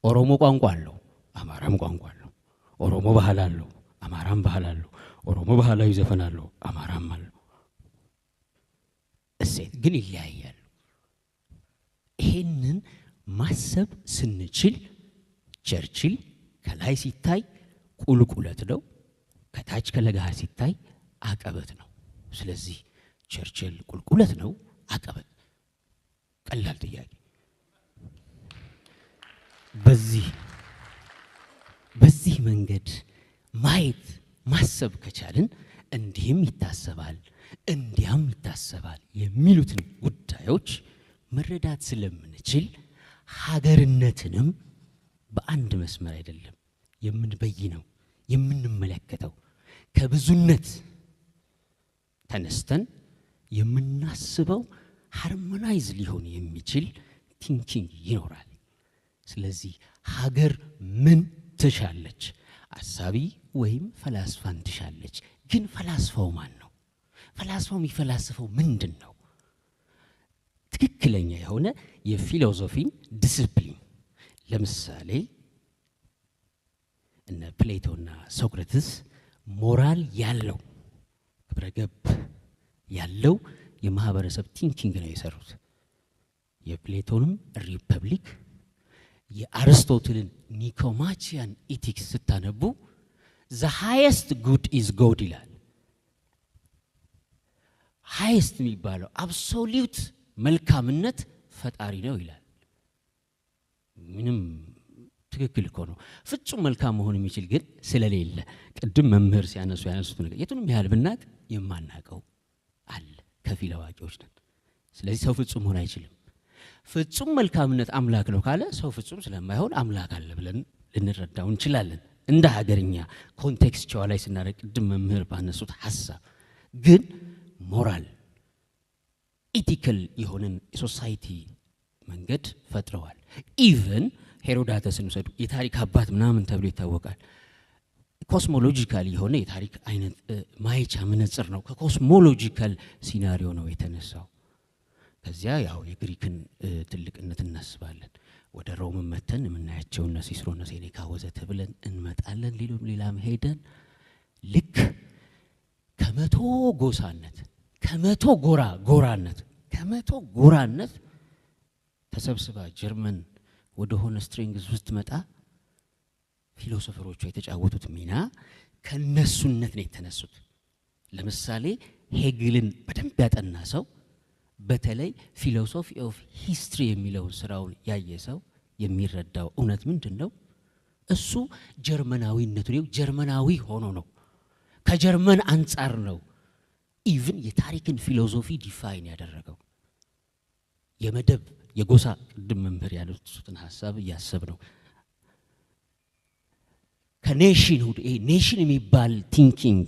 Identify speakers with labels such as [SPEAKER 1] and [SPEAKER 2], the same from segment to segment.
[SPEAKER 1] ኦሮሞ ቋንቋ አለው፣ አማራም ቋንቋ አለው። ኦሮሞ ባህል አለው፣ አማራም ባህል አለው። ኦሮሞ ባህላዊ ዘፈን አለው፣ አማራም አለው። እሴት ግን ይለያያሉ። ይሄንን ማሰብ ስንችል ቸርችል ከላይ ሲታይ ቁልቁለት ነው፣ ከታች ከለጋሃር ሲታይ አቀበት ነው። ስለዚህ ቸርችል ቁልቁለት ነው፣ አቀበት። ቀላል ጥያቄ። በዚህ መንገድ ማየት ማሰብ ከቻልን እንዲህም ይታሰባል እንዲያም ይታሰባል የሚሉትን ጉዳዮች መረዳት ስለምንችል ሀገርነትንም በአንድ መስመር አይደለም የምንበይነው የምንመለከተው፣ ከብዙነት ተነስተን የምናስበው ሃርሞናይዝ ሊሆን የሚችል ቲንኪንግ ይኖራል። ስለዚህ ሀገር ምን ትሻለች? አሳቢ ወይም ፈላስፋን ትሻለች። ግን ፈላስፋው ማን ነው? ፈላስፋው የሚፈላስፈው ምንድን ነው? ትክክለኛ የሆነ የፊሎሶፊን ዲስፕሊን ለምሳሌ እነ ፕሌቶና ሶክራተስ ሞራል ያለው ግብረገብ ያለው የማህበረሰብ ቲንኪንግ ነው የሰሩት። የፕሌቶንም ሪፐብሊክ የአርስቶትልን ኒኮማቺያን ኢቲክስ ስታነቡ the highest good is God ይላል። ሃይስት የሚባለው አብሶሉት መልካምነት ፈጣሪ ነው ይላል። ምንም ትክክል እኮ ነው። ፍጹም መልካም መሆን የሚችል ግን ስለሌለ ቅድም መምህር ያነሱት ነገር የቱንም ያህል ብናቅ የማናቀው አለ። ከፊል አዋቂዎች ነን። ስለዚህ ሰው ፍጹም መሆን አይችልም። ፍጹም መልካምነት አምላክ ነው ካለ ሰው ፍጹም ስለማይሆን አምላክ አለ ብለን ልንረዳው እንችላለን። እንደ ሀገርኛ ኮንቴክስቹዋላይዝ ስናደርግ ቅድም መምህር ባነሱት ሐሳብ ግን ሞራል ኢቲካል የሆነን የሶሳይቲ መንገድ ፈጥረዋል። ኢቨን ሄሮዳተስን ውሰዱ፣ የታሪክ አባት ምናምን ተብሎ ይታወቃል። ኮስሞሎጂካል የሆነ የታሪክ አይነት ማየቻ መነጽር ነው። ከኮስሞሎጂካል ሲናሪዮ ነው የተነሳው። ከዚያ ያው የግሪክን ትልቅነት እናስባለን። ወደ ሮም መተን የምናያቸው እነ ሲስሮ እነ ሴኔካ ወዘተ ብለን እንመጣለን። ሌላም ሄደን ልክ ከመቶ ጎሳነት ከመቶ ጎራነት ተሰብስባ ጀርመን ወደ ሆነ ስትሪንግስ ውስጥ መጣ ፊሎሶፈሮቹ የተጫወቱት ሚና ከነሱነት ነው የተነሱት። ለምሳሌ ሄግልን በደንብ ያጠና ሰው በተለይ ፊሎሶፊ ኦፍ ሂስትሪ የሚለውን ስራውን ያየ ሰው የሚረዳው እውነት ምንድነው? እሱ ጀርመናዊነቱ ነው። ጀርመናዊ ሆኖ ነው፣ ከጀርመን አንጻር ነው ኢቭን የታሪክን ፊሎሶፊ ዲፋይን ያደረገው። የመደብ የጎሳ ቅድም መምህር ያሉትን ሐሳብ እያሰብ ነው። ከኔሽንሁድ ኔሽን የሚባል ቲንኪንግ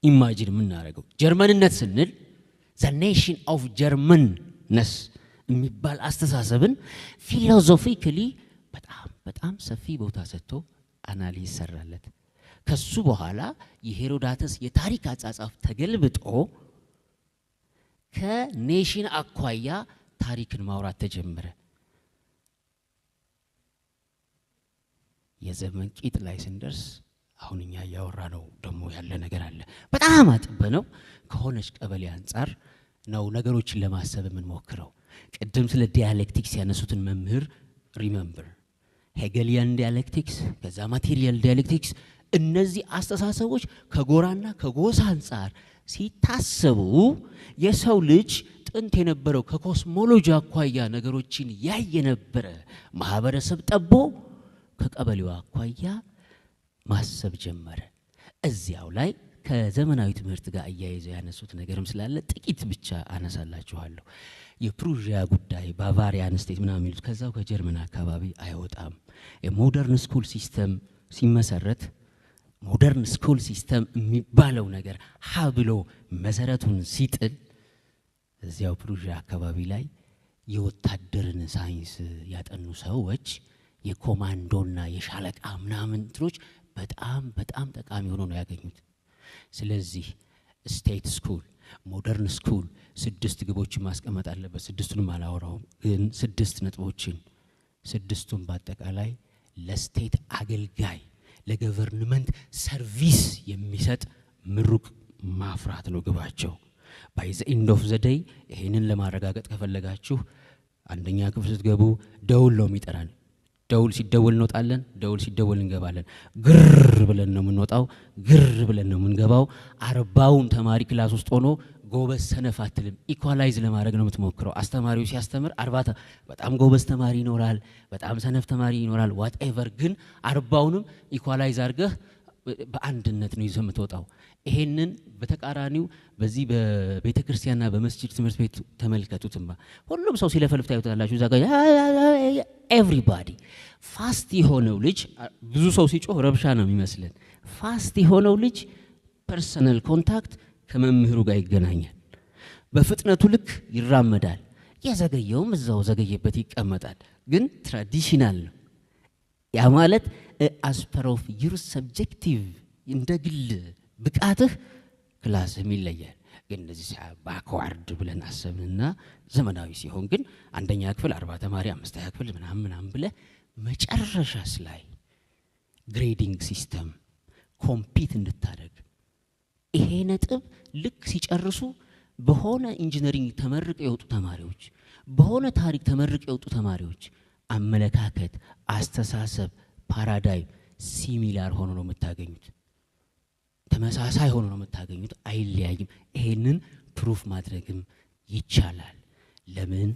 [SPEAKER 1] ኢማጂን የምናደርገው ጀርመንነት ስንል the nation of Germanness የሚባል አስተሳሰብን ፊሎሶፊካሊ በጣም ሰፊ ቦታ ሰጥቶ አናሊዝ ሰራለት። ከሱ በኋላ የሄሮዳተስ የታሪክ አጻጻፍ ተገልብጦ ከኔሽን አኳያ ታሪክን ማውራት ተጀመረ። የዘመን ቂጥ ላይ ስንደርስ አሁን እኛ ያወራ ነው ደግሞ ያለ ነገር አለ። በጣም አጥበነው ከሆነች ቀበሌ አንጻር ነው ነገሮችን ለማሰብ የምንሞክረው። ቅድም ስለ ዲያሌክቲክስ ያነሱትን መምህር ሪመምበር ሄገሊያን ዲያሌክቲክስ፣ ከዛ ማቴሪያል ዲያሌክቲክስ። እነዚህ አስተሳሰቦች ከጎራና ከጎሳ አንጻር ሲታሰቡ የሰው ልጅ ጥንት የነበረው ከኮስሞሎጂ አኳያ ነገሮችን ያየ ነበረ ማህበረሰብ ጠቦ ከቀበሌው አኳያ ማሰብ ጀመረ። እዚያው ላይ ከዘመናዊ ትምህርት ጋር አያይዘው ያነሱት ነገርም ስላለ ጥቂት ብቻ አነሳላችኋለሁ። የፕሩዥያ ጉዳይ ባቫሪያን ስቴት ምናምን የሚሉት ከዛው ከጀርመን አካባቢ አይወጣም። የሞደርን ስኩል ሲስተም ሲመሰረት ሞደርን ስኩል ሲስተም የሚባለው ነገር ሀ ብሎ መሰረቱን ሲጥል እዚያው ፕሩዥያ አካባቢ ላይ የወታደርን ሳይንስ ያጠኑ ሰዎች የኮማንዶና የሻለቃ ምናምን እንትኖች በጣም ጠቃሚ ሆኖ ነው ያገኙት። ስለዚህ ስቴት ስኩል ሞደርን ስኩል 6 ግቦችን ማስቀመጥ አለበት። 6ቱንም አላወራውም፣ ግን 6 ነጥቦችን ስድስቱን በአጠቃላይ ለስቴት አገልጋይ ለገቨርንመንት ሰርቪስ የሚሰጥ ምሩቅ ማፍራት ነው ግባቸው። ባይ ዘ ኤንድ ኦፍ ዘ ዴይ ይሄንን ለማረጋገጥ ከፈለጋችሁ አንደኛ ክፍል ስትገቡ ደውል ነው የሚጠራን። ደውል ሲደወል እንወጣለን፣ ደውል ሲደወል እንገባለን። ግር ብለን ነው የምንወጣው፣ ግር ብለን ነው የምንገባው። 40ውን ተማሪ ክላስ ውስጥ ሆኖ ጎበዝ ሰነፍ አትልም። ኢኳላይዝ ለማድረግ ነው የምትሞክረው። አስተማሪው ሲያስተምር 40 በጣም ጎበዝ ተማሪ ይኖራል፣ በጣም ሰነፍ ተማሪ ይኖራል። ዋትኤቨር ግን 40ውንም ኢኳላይዝ አድርገህ በአንድነት ነው ይዘህ የምትወጣው። ይሄንን በተቃራኒው በዚህ በቤተ ክርስቲያንና በመስጂድ ትምህርት ቤት ተመልከቱትማ። ሁሉም ሰው ሲለፈልፍ ታዩታላችሁ። እዛ ጋር ኤቭሪባዲ ፋስት የሆነው ልጅ ብዙ ሰው ሲጮህ ረብሻ ነው የሚመስለን። ፋስት የሆነው ልጅ ፐርሰናል ኮንታክት ከመምህሩ ጋር ይገናኛል። በፍጥነቱ ልክ ይራመዳል። የዘገየውም እዛው ዘገየበት ይቀመጣል። ግን ትራዲሽናል ነው። ያ ማለት አስፐር ኦፍ ዩር ሰብጀክቲቭ እንደ ግል ብቃትህ ክላስህም ይለያል። ግን እንደዚህ ባክዋርድ ብለን አሰብንና ዘመናዊ ሲሆን ግን አንደኛ ክፍል 40 ተማሪ 5ኛ ክፍል ምናምን ብለህ መጨረሻስ ላይ ግሬዲንግ ሲስተም ኮምፒት እንድታደርግ ይሄ ነጥብ ልክ ሲጨርሱ በሆነ ኢንጂነሪንግ ተመርቀው የወጡ ተማሪዎች፣ በሆነ ታሪክ ተመርቀው የወጡ ተማሪዎች አመለካከት፣ አስተሳሰብ፣ ፓራዳይም ሲሚላር ሆኖ ነው የምታገኙት። ተመሳሳይ ሆኖ ነው የምታገኙት። አይለያይም። ይሄንን ፕሩፍ ማድረግም ይቻላል። ለምን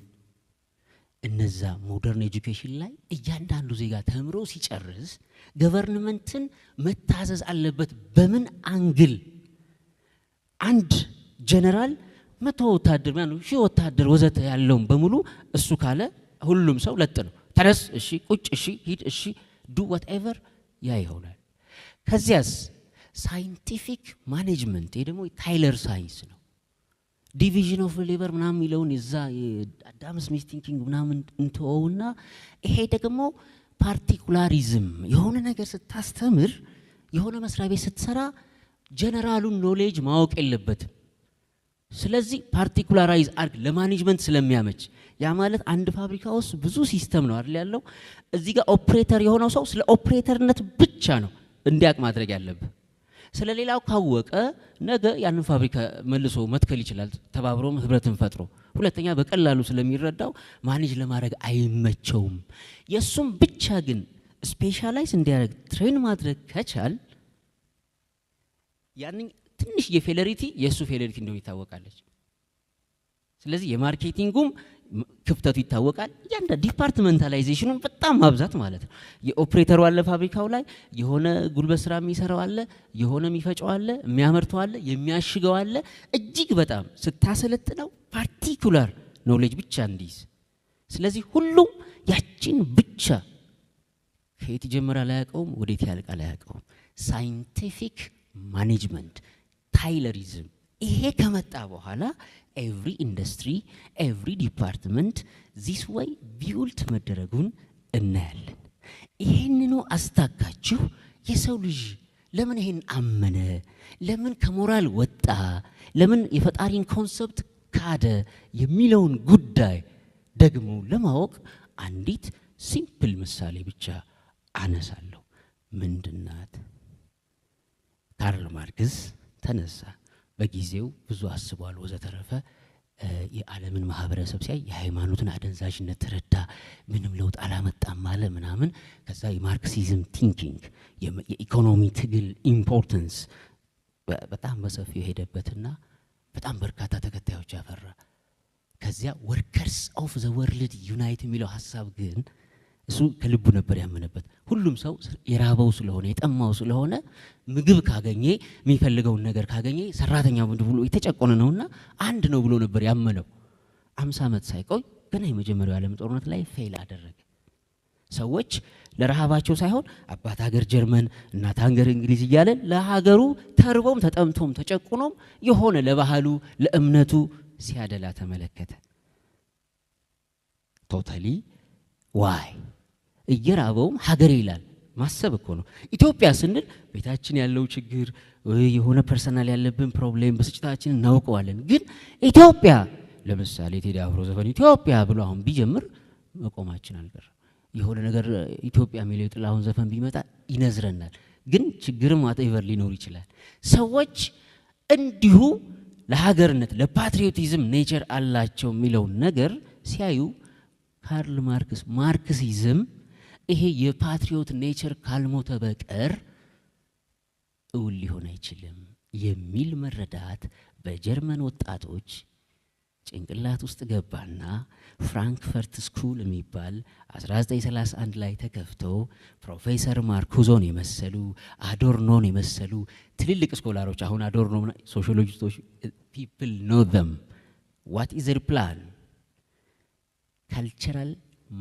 [SPEAKER 1] እነዛ ሞደርን ኤጁኬሽን ላይ እያንዳንዱ ዜጋ ተምሮ ሲጨርስ ገቨርንመንትን መታዘዝ አለበት። በምን አንግል አንድ ጀነራል 100 ወታደር ማለት 1000 ወታደር ወዘተ ያለውን በሙሉ እሱ ካለ ሁሉም ሰው ለጥ ነው። ተነስ፣ እሺ፣ ቁጭ፣ እሺ፣ ሂድ፣ እሺ፣ ዱ ዋትኤቨር ያ ይሆናል። ከዚያስ ሳይንቲፊክ ማኔጅመንት ይሄ ደግሞ ታይለር ሳይንስ ነው። ዲቪዥን ኦፍ ሌበር ምናምን የሚለውን የዛ አዳም ስሚዝ ቲንኪንግ ምናምን እንተወውና ይሄ ደግሞ ፓርቲኩላሪዝም የሆነ ነገር ስታስተምር የሆነ መስሪያ ቤት ስትሰራ ጀነራሉን ኖሌጅ ማወቅ የለበትም። ስለዚህ ፓርቲኩላራይዝ አርግ ለማኔጅመንት ስለሚያመች ያ ማለት አንድ ፋብሪካ ውስጥ ብዙ ሲስተም ነው አይደል ያለው። እዚህ ጋር ኦፕሬተር የሆነው ሰው ስለ ኦፕሬተርነት ብቻ ነው እንዲያውቅ ማድረግ ያለብህ። ስለ ሌላው ካወቀ ነገ ያንን ፋብሪካ መልሶ መትከል ይችላል፣ ተባብሮም ህብረትን ፈጥሮ። ሁለተኛ በቀላሉ ስለሚረዳው ማኔጅ ለማድረግ አይመቸውም። የሱም ብቻ ግን ስፔሻላይዝ እንዲያደርግ ትሬን ማድረግ ከቻል ያንን ትንሽ የፌለሪቲ የሱ ፌለሪቲ እንደው ይታወቃለች። ስለዚህ የማርኬቲንጉም ክፍተቱ ይታወቃል። ያንዳ ዲፓርትመንታላይዜሽኑን በጣም ማብዛት ማለት ነው። የኦፕሬተሩ አለ ፋብሪካው ላይ የሆነ ጉልበት ስራ የሚሰራው አለ፣ የሆነ የሚፈጨው አለ፣ የሚያመርተው አለ፣ የሚያሽገው አለ። እጅግ በጣም ስታሰለጥነው ፓርቲኩላር ኖሌጅ ብቻ እንዲይዝ። ስለዚህ ሁሉም ያችን ብቻ ከየት ይጀምራል አያውቀውም፣ ወዴት ያልቃል አያውቀውም። ሳይንቲፊክ ማኔጅመንት ታይለሪዝም ይሄ ከመጣ በኋላ ኤቭሪ ኢንዱስትሪ ኤቭሪ ዲፓርትመንት ዚስ ወይ ቢውልት መደረጉን እናያለን። ይሄንኑ አስታካችሁ የሰው ልጅ ለምን ይሄን አመነ፣ ለምን ከሞራል ወጣ፣ ለምን የፈጣሪን ኮንሰፕት ካደ የሚለውን ጉዳይ ደግሞ ለማወቅ አንዲት ሲምፕል ምሳሌ ብቻ አነሳለሁ። ምንድናት? ካርል ማርክስ ተነሳ። በጊዜው ብዙ አስቧል ወዘተረፈ። የዓለምን ማህበረሰብ ሲያይ የሃይማኖትን አደንዛዥነት ተረዳ። ምንም ለውጥ አላመጣም አለ ምናምን። ከዛ የማርክሲዝም ቲንኪንግ የኢኮኖሚ ትግል ኢምፖርታንስ በጣም በሰፊው ሄደበትና በጣም በርካታ ተከታዮች ያፈራ። ከዚያ ወርከርስ ኦፍ ዘ ወርልድ ዩናይት የሚለው ሀሳብ ግን እሱ ከልቡ ነበር ያመነበት። ሁሉም ሰው የራበው ስለሆነ የጠማው ስለሆነ ምግብ ካገኘ የሚፈልገውን ነገር ካገኘ ሰራተኛው ብሎ የተጨቆነ ነውና አንድ ነው ብሎ ነበር ያመነው። 50 ዓመት ሳይቆይ ገና የመጀመሪያው ዓለም ጦርነት ላይ ፌል አደረገ። ሰዎች ለረሃባቸው ሳይሆን አባት ሀገር ጀርመን እናት ሀገር እንግሊዝ እያለ ለሀገሩ ተርቦም ተጠምቶም ተጨቁኖም የሆነ ለባህሉ ለእምነቱ ሲያደላ ተመለከተ። ቶታሊ ዋይ እየራበውም ሀገሬ ይላል። ማሰብ እኮ ነው። ኢትዮጵያ ስንል ቤታችን ያለው ችግር የሆነ ፐርሰናል ያለብን ፕሮብሌም ብስጭታችንን እናውቀዋለን። ግን ኢትዮጵያ ለምሳሌ ቴዲ አፍሮ ዘፈን ኢትዮጵያ ብሎ አሁን ቢጀምር መቆማችን አልቀረም። የሆነ ነገር ኢትዮጵያ የሚለው ጥላሁን ዘፈን ቢመጣ ይነዝረናል። ግን ችግርም ዋቴቨር ሊኖር ይችላል። ሰዎች እንዲሁ ለሀገርነት ለፓትሪዮቲዝም ኔቸር አላቸው የሚለውን ነገር ሲያዩ ካርል ማርክሲዝም ይሄ የፓትሪዮት ኔቸር ካልሞተ በቀር እውን ሊሆን አይችልም የሚል መረዳት በጀርመን ወጣቶች ጭንቅላት ውስጥ ገባና ፍራንክፈርት ስኩል የሚባል 1931 ላይ ተከፍቶ ፕሮፌሰር ማርኩዞን የመሰሉ አዶርኖን የመሰሉ ትልልቅ ስኮላሮች አሁን አዶርኖ ሶሺዮሎጂስቶች people know them what is their plan cultural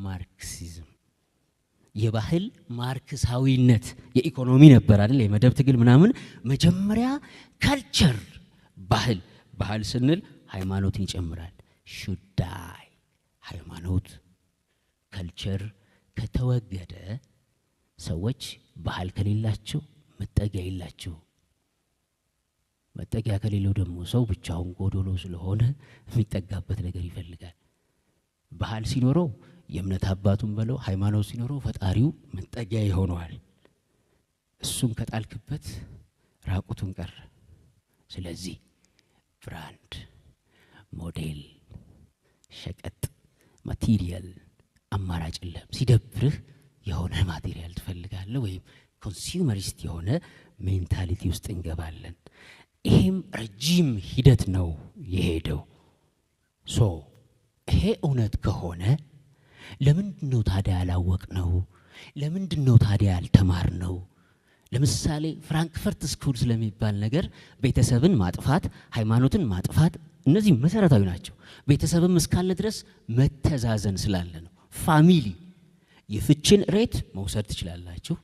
[SPEAKER 1] marxism የባህል ማርክሳዊነት የኢኮኖሚ ነበር አይደል የመደብ ትግል ምናምን መጀመሪያ ካልቸር ባህል ስንል ሃይማኖትን ይጨምራል ሹዳይ ሃይማኖት ካልቸር ከተወገደ ሰዎች ባህል ከሌላቸው መጠጊያ የላቸው መጠጊያ ከሌለው ደግሞ ሰው ብቻውን ጎዶሎ ስለሆነ የሚጠጋበት ነገር ይፈልጋል ባህል ሲኖረው የእምነት አባቱን በለው ሃይማኖት ሲኖረው ፈጣሪው መጠጊያ ይሆነዋል እሱን ከጣልክበት ራቁቱን ቀረ ስለዚህ ብራንድ ሞዴል ሸቀጥ ማቴሪያል አማራጭ የለም ሲደብርህ የሆነ ማቴሪያል ትፈልጋለህ ወይም ኮንሱመሪስት የሆነ ሜንታሊቲ ውስጥ እንገባለን ይሄም ረጅም ሂደት ነው የሄደው ሶ ይሄ እውነት ከሆነ ለምንድነው ታዲያ ያላወቅነው ለምንድነው ታዲያ ያልተማርነው ለምሳሌ ፍራንክፈርት ስኩል ስለሚባል ነገር ቤተሰብን ማጥፋት ሃይማኖትን ማጥፋት እነዚህ መሰረታዊ ናቸው ቤተሰብም እስካለ ድረስ መተዛዘን ስላለ ነው ፋሚሊ የፍችን ሬት መውሰድ ትችላላችሁ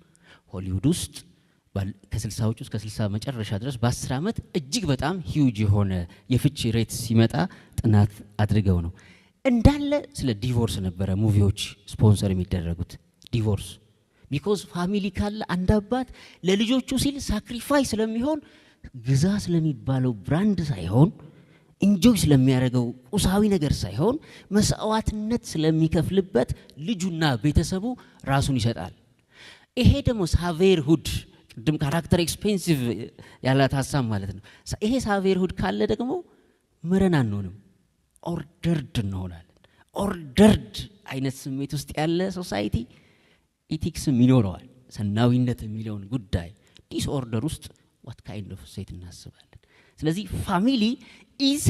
[SPEAKER 1] ሆሊውድ ውስጥ ከ60ዎቹ እስከ 60 መጨረሻ ድረስ በ10 ዓመት እጅግ በጣም ሂውጅ የሆነ የፍች ሬት ሲመጣ ጥናት አድርገው ነው እንዳለ ስለ ዲቮርስ ነበረ ሙቪዎች ስፖንሰር የሚደረጉት ዲቮርስ ቢኮዝ ፋሚሊ ካለ አንድ አባት ለልጆቹ ሲል ሳክሪፋይ ስለሚሆን ግዛ ስለሚባለው ብራንድ ሳይሆን ኢንጆይ ስለሚያደርገው ቁሳዊ ነገር ሳይሆን መስዋዕትነት ስለሚከፍልበት ልጁና ቤተሰቡ ራሱን ይሰጣል ይሄ ደግሞ ሳቬርሁድ ቅድም ካራክተር ኤክስፔንሲቭ ያላት ሀሳብ ማለት ነው ይሄ ሳቬርሁድ ካለ ደግሞ መረን አንሆንም ኦርደርድ እንሆናለን ኦርደርድ አይነት ስሜት ውስጥ ያለ ሶሳይቲ ኢቲክስም ይኖረዋል ሰናዊነት የሚለውን ጉዳይ ዲስኦርደር ውስጥ what kind of state እናስባለን ስለዚህ ፋሚሊ is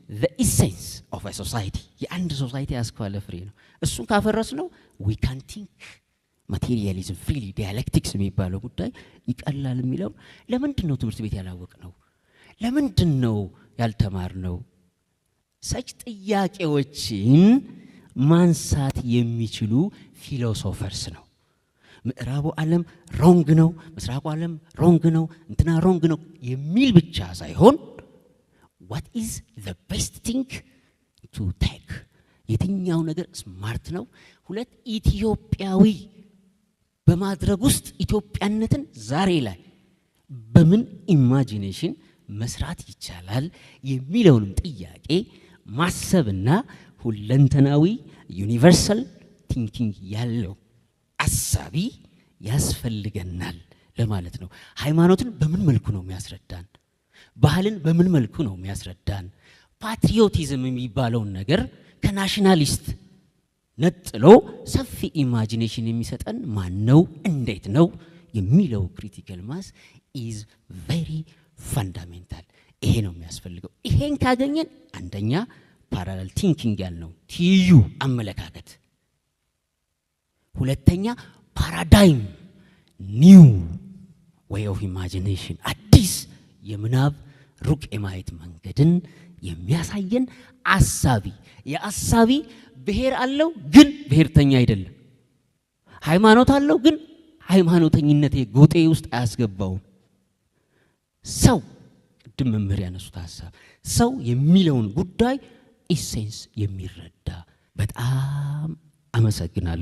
[SPEAKER 1] the essence of a society የአንድ ሶሳይቲ ያስኳለ ፍሬ ነው እሱን ካፈረስ ነው we can think materialism freely dialectics የሚባለው ጉዳይ ይቀላል የሚለው ለምንድነው ትምህርት ቤት ያላወቅ ነው ለምንድነው ያልተማር ነው ሰች ጥያቄዎችን ማንሳት የሚችሉ ፊሎሶፈርስ ነው ምዕራቡ ዓለም ሮንግ ነው ምስራቁ ዓለም ሮንግ ነው እንትና ሮንግ ነው የሚል ብቻ ሳይሆን what is the best thing to take የትኛው ነገር ስማርት ነው ሁለት ኢትዮጵያዊ በማድረግ ውስጥ ኢትዮጵያነትን ዛሬ ላይ በምን ኢማጂኔሽን መስራት ይቻላል የሚለውንም ጥያቄ ማሰብና ሁለንተናዊ ዩኒቨርሳል ቲንኪንግ ያለው አሳቢ ያስፈልገናል ለማለት ነው ሃይማኖትን በምን መልኩ ነው የሚያስረዳን ባህልን በምን መልኩ ነው የሚያስረዳን ፓትሪዮቲዝም የሚባለው ነገር ከናሽናሊስት ነጥሎ ሰፊ ኢማጂኔሽን የሚሰጠን ማን ነው እንዴት ነው የሚለው ክሪቲካል ማስ is very fundamental ይሄ ነው የሚያስፈልገው ይሄን ካገኘን አንደኛ ፓራላል ቲንኪንግ ያልነው ትይዩ አመለካከት ሁለተኛ ፓራዳይም ኒው way of imagination አዲስ የምናብ ሩቅ የማየት መንገድን የሚያሳየን አሳቢ የአሳቢ ብሔር አለው ግን ብሔርተኛ አይደለም ሃይማኖት አለው ግን ሃይማኖተኝነቴ ጎጤ ውስጥ አያስገባው ሰው ቅድም መምህር ያነሱት ሐሳብ ሰው የሚለውን ጉዳይ ኢሴንስ የሚረዳ በጣም አመሰግናለሁ